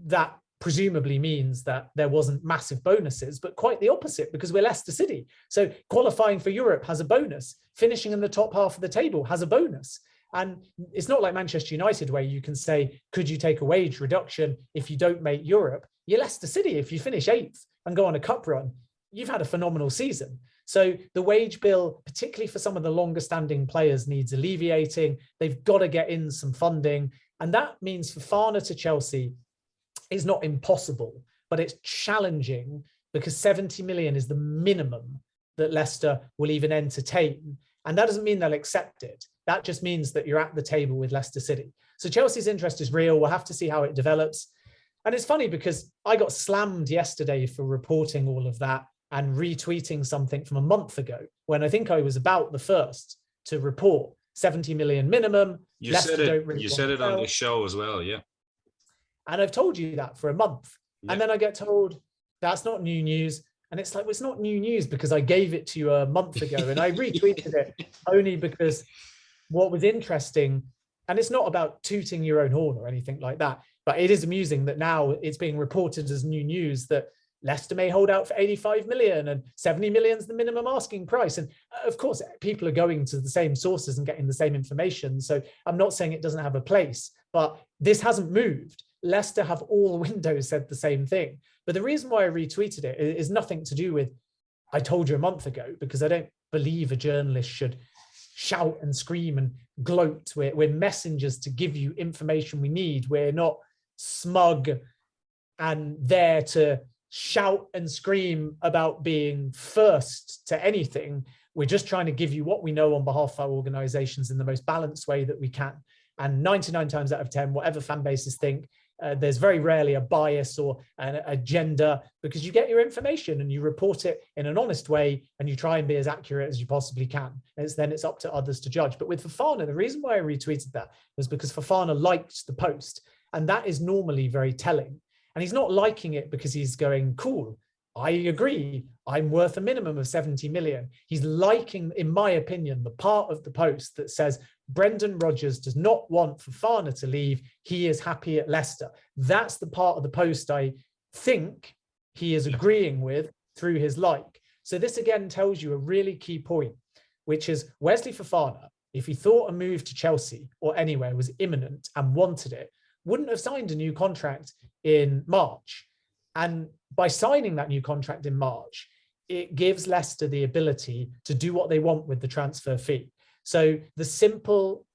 that presumably means that there wasn't massive bonuses, but quite the opposite, because we're Leicester City. So qualifying for Europe has a bonus. Finishing in the top half of the table has a bonus. And it's not like Manchester United, where you can say, could you take a wage reduction if you don't make Europe? You're Leicester City. If you finish 8th and go on a cup run, you've had a phenomenal season. So the wage bill, particularly for some of the longer standing players, needs alleviating. They've got to get in some funding. And that means Fofana to Chelsea is not impossible, but it's challenging, because 70 million is the minimum that Leicester will even entertain. And that doesn't mean they'll accept it. That just means that you're at the table with Leicester City. So Chelsea's interest is real. We'll have to see how it develops. And it's funny because I got slammed yesterday for reporting all of that and retweeting something from a month ago, when I think I was about the first to report 70 million minimum. You said it on this show as well, yeah. And I've told you that for a month. Yeah. And then I get told that's not new news. And it's like, well, it's not new news because I gave it to you a month ago, and I retweeted it only because what was interesting, and it's not about tooting your own horn or anything like that, but it is amusing that now it's being reported as new news that Leicester may hold out for 85 million and 70 million is the minimum asking price. And of course, people are going to the same sources and getting the same information. So I'm not saying it doesn't have a place, but this hasn't moved. Leicester have all windows said the same thing. But the reason why I retweeted it is nothing to do with, I told you a month ago, because I don't believe a journalist should shout and scream and gloat. We're messengers to give you information we need. We're not smug and there to shout and scream about being first to anything. We're just trying to give you what we know on behalf of our organizations in the most balanced way that we can. And 99 times out of 10, whatever fan bases think, there's very rarely a bias or an agenda, because you get your information and you report it in an honest way and you try and be as accurate as you possibly can. Then it's up to others to judge. But with Fofana, the reason why I retweeted that was because Fofana liked the post, and that is normally very telling. And he's not liking it because he's going, cool, I agree, I'm worth a minimum of 70 million. He's liking, in my opinion, the part of the post that says Brendan Rodgers does not want Fofana to leave. He is happy at Leicester. That's the part of the post I think he is agreeing with through his like. So this again tells you a really key point, which is Wesley Fofana, if he thought a move to Chelsea or anywhere was imminent and wanted it, wouldn't have signed a new contract in March. And by signing that new contract in March, it gives Leicester the ability to do what they want with the transfer fee. So the simple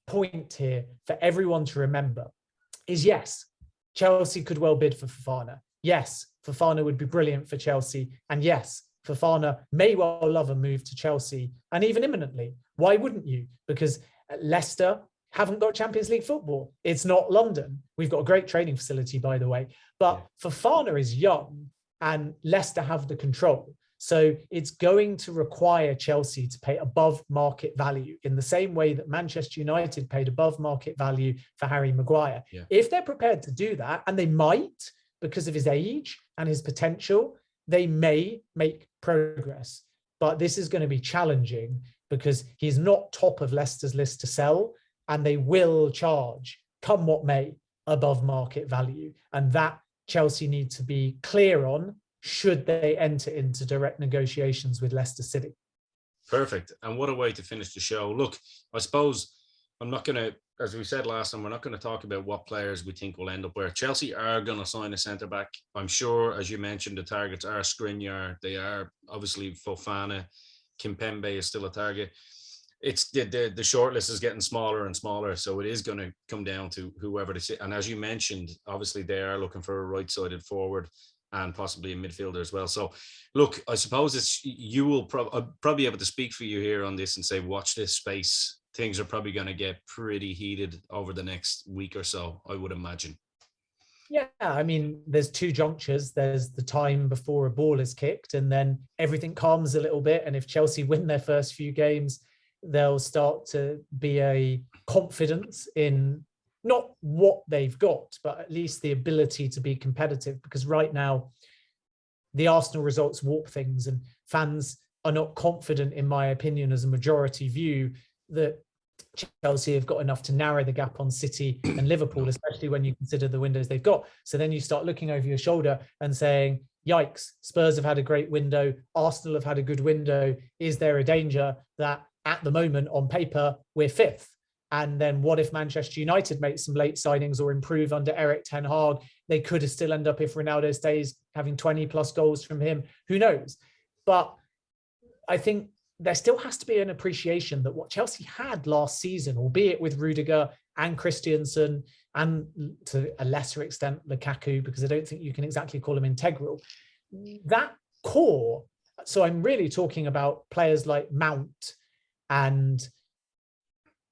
point here for everyone to remember is, yes, Chelsea could well bid for Fofana. Yes, Fofana would be brilliant for Chelsea. And yes, Fofana may well love a move to Chelsea, and even imminently. Why wouldn't you? Because Leicester haven't got Champions League football. It's not London. We've got a great training facility, by the way. But Fofana is young and Leicester have the control. So it's going to require Chelsea to pay above market value in the same way that Manchester United paid above market value for Harry Maguire. Yeah. If they're prepared to do that, and they might, because of his age and his potential, they may make progress. But this is going to be challenging because he's not top of Leicester's list to sell, and they will charge, come what may, above market value. And that Chelsea need to be clear on should they enter into direct negotiations with Leicester City. Perfect. And what a way to finish the show. Look, I suppose I'm not going to, as we said last time, we're not going to talk about what players we think will end up where. Chelsea are going to sign a centre-back. I'm sure, as you mentioned, the targets are Skriniar. They are obviously Fofana. Kimpembe is still a target. It's the short list is getting smaller and smaller, so it is going to come down to whoever they say. And as you mentioned, obviously they are looking for a right-sided forward and possibly a midfielder as well. So, look, I suppose it's you will probably able to speak for you here on this and say, watch this space. Things are probably going to get pretty heated over the next week or so, I would imagine. Yeah, I mean, there's two junctures. There's the time before a ball is kicked, and then everything calms a little bit. And if Chelsea win their first few games, there'll start to be a confidence in not what they've got, but at least the ability to be competitive. Because right now, the Arsenal results warp things, and fans are not confident, in my opinion, as a majority view, that Chelsea have got enough to narrow the gap on City and Liverpool, especially when you consider the windows they've got. So then you start looking over your shoulder and saying, yikes, Spurs have had a great window, Arsenal have had a good window. Is there a danger that at the moment on paper we're fifth? And then what if Manchester United make some late signings or improve under Eric Ten Hag? They could still end up, if Ronaldo stays, having 20 plus goals from him. Who knows? But I think there still has to be an appreciation that what Chelsea had last season, albeit with Rudiger and Christensen, and to a lesser extent Lukaku, because I don't think you can exactly call him integral, that core. So I'm really talking about players like Mount and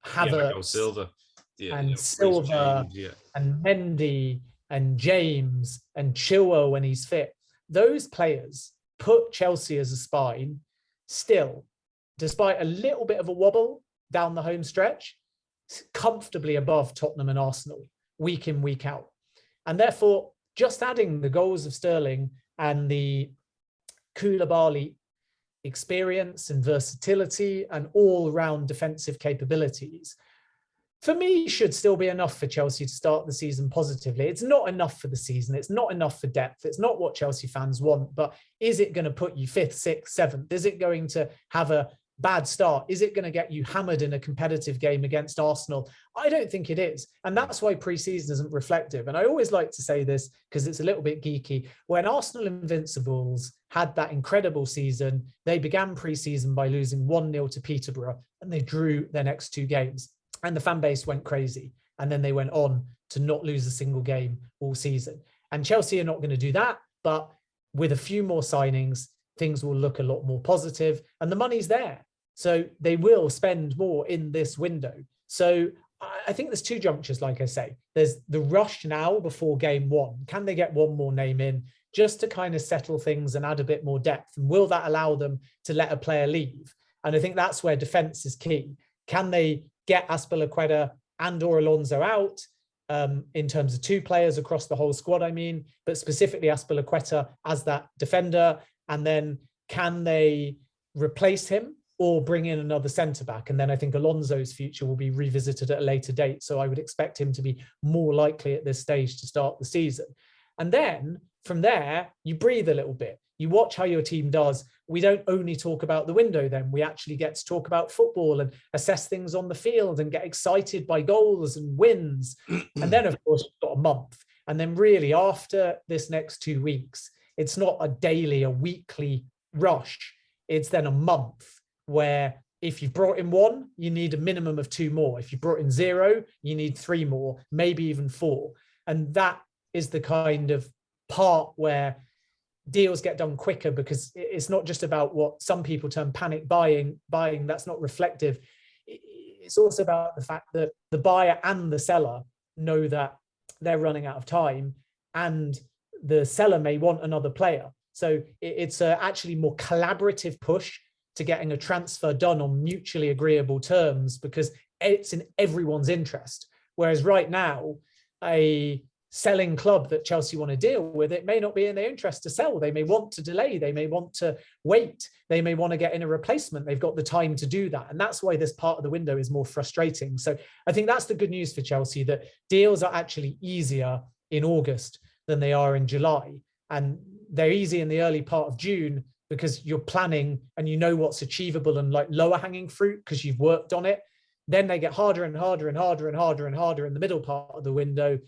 Havertz, Silva, and Silva, and Mendy and James and Chilwell when he's fit. Those players put Chelsea as a spine still, despite a little bit of a wobble down the home stretch, comfortably above Tottenham and Arsenal week in, week out. And therefore, just adding the goals of Sterling and the Koulibaly experience and versatility and all-round defensive capabilities, for me, should still be enough for Chelsea to start the season positively. It's not enough for the season. It's not enough for depth. It's not what Chelsea fans want. But is it going to put you fifth, sixth, seventh? Is it going to have a bad start? Is it going to get you hammered in a competitive game against Arsenal? I don't think it is. And that's why pre-season isn't reflective. And I always like to say this because it's a little bit geeky. When Arsenal Invincibles had that incredible season, they began pre-season by losing 1-0 to Peterborough, and they drew their next two games. And the fan base went crazy. And then they went on to not lose a single game all season. And Chelsea are not going to do that. But with a few more signings, things will look a lot more positive. And the money's there. So they will spend more in this window. So I think there's two junctures, like I say. There's the rush now before game one. Can they get one more name in just to kind of settle things and add a bit more depth? And will that allow them to let a player leave? And I think that's where defense is key. Can they get Azpilicueta and or Alonso out in terms of two players across the whole squad, I mean, but specifically Azpilicueta as that defender? And then can they replace him or bring in another centre-back? And then I think Alonso's future will be revisited at a later date. So I would expect him to be more likely at this stage to start the season. And then from there, you breathe a little bit. You watch how your team does. We don't only talk about the window then. We actually get to talk about football and assess things on the field and get excited by goals and wins. And then, of course, you've got a month. And then really after this next 2 weeks, it's not a daily, a weekly rush. It's then a month where if you've brought in one, you need a minimum of two more. If you brought in zero, you need three more, maybe even four. And that is the kind of part where deals get done quicker, because it's not just about what some people term panic buying. That's not reflective. It's also about the fact that the buyer and the seller know that they're running out of time, and the seller may want another player. So it's actually more collaborative push to getting a transfer done on mutually agreeable terms, because it's in everyone's interest. Whereas right now, a selling club that Chelsea want to deal with, it may not be in their interest to sell. They may want to delay. They may want to wait. They may want to get in a replacement. They've got the time to do that. And that's why this part of the window is more frustrating. So I think that's the good news for Chelsea, that deals are actually easier in August than they are in July. And they're easy in the early part of June because you're planning and you know what's achievable and like lower hanging fruit because you've worked on it. Then they get harder and harder and harder and harder and harder in the middle part of the window.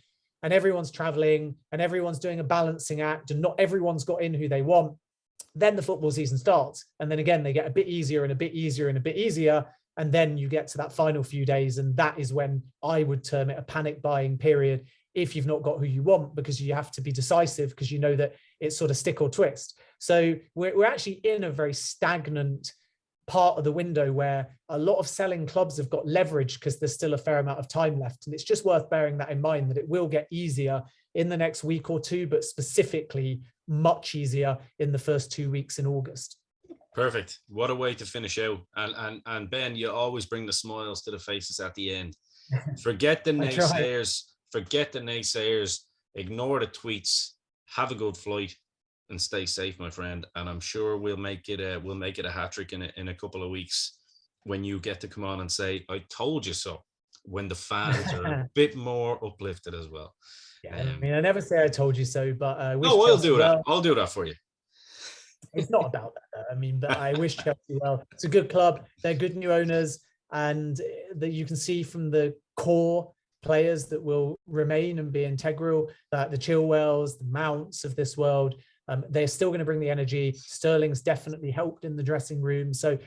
And everyone's traveling and everyone's doing a balancing act and not everyone's got in who they want. Then the football season starts. And then again, they get a bit easier and a bit easier and a bit easier. And then you get to that final few days. And that is when I would term it a panic buying period if you've not got who you want, because you have to be decisive because you know that it's sort of stick or twist. So we're actually in a very stagnant part of the window where a lot of selling clubs have got leverage because there's still a fair amount of time left. And it's just worth bearing that in mind, that it will get easier in the next week or two, but specifically much easier in the first 2 weeks in August. Perfect. What a way to finish out. And Ben, you always bring the smiles to the faces at the end. Forget the I try. naysayers. Forget the naysayers. Ignore the tweets. Have a good flight and stay safe, my friend. And I'm sure we'll make it a hat trick in a couple of weeks when you get to come on and say, "I told you so." When the fans are a bit more uplifted as well. Yeah, I mean, I never say I told you so, but I wish No, I'll Chelsea do that. well. I'll do that for you. It's not about that. I mean, but I wish Chelsea well. It's a good club. They're good new owners, and that you can see from the core players that will remain and be integral, that the Chilwells, the Mounts of this world, they're still going to bring the energy. Sterling's definitely helped in the dressing room. So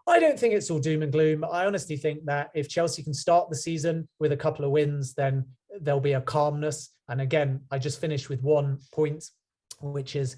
I don't think it's all doom and gloom. I honestly think that if Chelsea can start the season with a couple of wins, then there'll be a calmness. And again, I just finished with one point, which is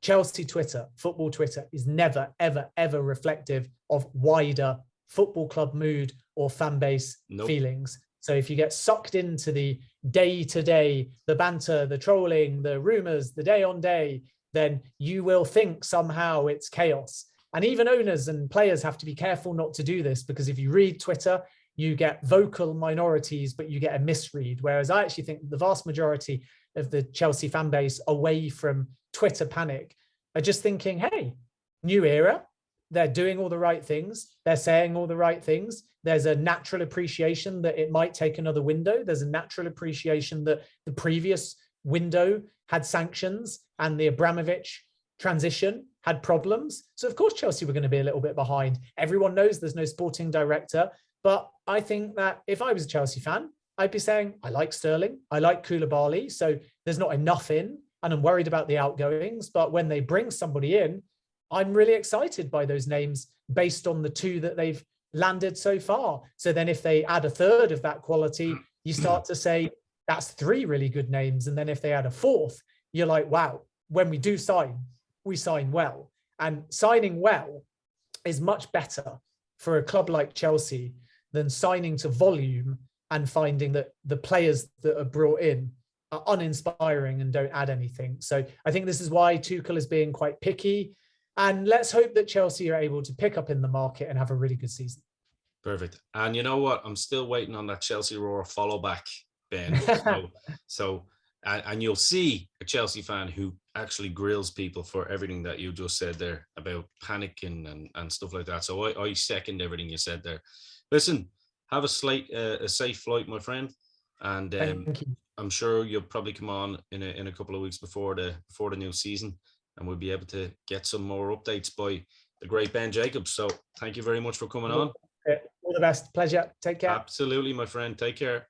Chelsea Twitter, football Twitter, is never, ever, ever reflective of wider football club mood or fan base feelings. So if you get sucked into the day-to-day, the banter, the trolling, the rumors, the day on day, then you will think somehow it's chaos. And even owners and players have to be careful not to do this, because if you read Twitter, you get vocal minorities, but you get a misread. Whereas I actually think the vast majority of the Chelsea fan base, away from Twitter panic, are just thinking, hey, new era. They're doing all the right things. They're saying all the right things. There's a natural appreciation that it might take another window. There's a natural appreciation that the previous window had sanctions and the Abramovich transition had problems. So of course Chelsea were going to be a little bit behind. Everyone knows there's no sporting director, but I think that if I was a Chelsea fan, I'd be saying, I like Sterling, I like Koulibaly, so there's not enough in, and I'm worried about the outgoings. But when they bring somebody in, I'm really excited by those names based on the two that they've landed so far. So then if they add a third of that quality, you start to say, that's three really good names. And then if they add a fourth, you're like, wow, when we do sign, we sign well. And signing well is much better for a club like Chelsea than signing to volume and finding that the players that are brought in are uninspiring and don't add anything. So I think this is why Tuchel is being quite picky. And let's hope that Chelsea are able to pick up in the market and have a really good season. Perfect. And you know what? I'm still waiting on that Chelsea Roar follow back, Ben. And you'll see a Chelsea fan who actually grills people for everything that you just said there about panicking and stuff like that. So I second everything you said there. Listen, have a safe flight, my friend. And I'm sure you'll probably come on in a couple of weeks before the new season, and we'll be able to get some more updates by the great Ben Jacobs. So thank you very much for coming on. All the best. Pleasure. Take care. Absolutely, my friend. Take care.